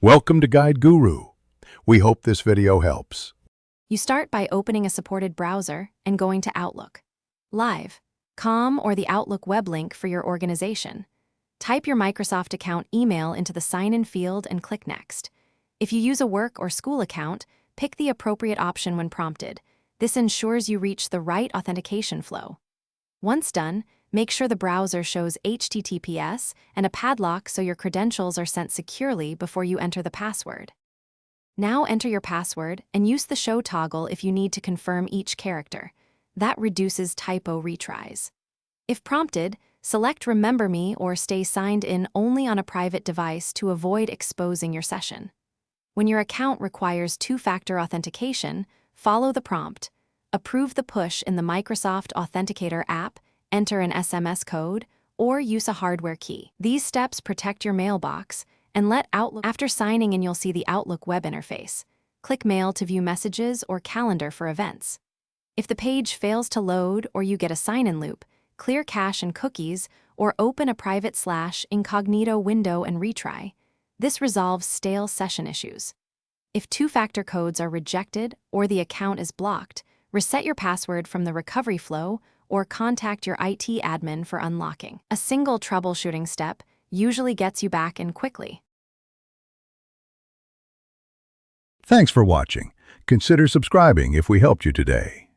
Welcome to Guide Guru. We hope this video helps. You start by opening a supported browser and going to Outlook. Live.com or the Outlook web link for your organization. Type your Microsoft account email into the sign-in field and click Next. If you use a work or school account, pick the appropriate option when prompted. This ensures you reach the right authentication flow. Once done, make sure the browser shows HTTPS and a padlock so your credentials are sent securely before you enter the password. Now enter your password and use the show toggle if you need to confirm each character. That reduces typo retries. If prompted, select Remember Me or stay signed in only on a private device to avoid exposing your session. When your account requires two-factor authentication, follow the prompt. Approve the push in the Microsoft Authenticator app, enter an SMS code, or use a hardware key. These steps protect your mailbox and let Outlook. After signing in, you'll see the Outlook web interface. Click Mail to view messages or Calendar for events. If the page fails to load or you get a sign-in loop, clear cache and cookies or open a private /incognito window and retry. This resolves stale session issues. If two-factor codes are rejected or the account is blocked, reset your password from the recovery flow or contact your IT admin for unlocking. A single troubleshooting step usually gets you back in quickly. Thanks for watching. Consider subscribing if we helped you today.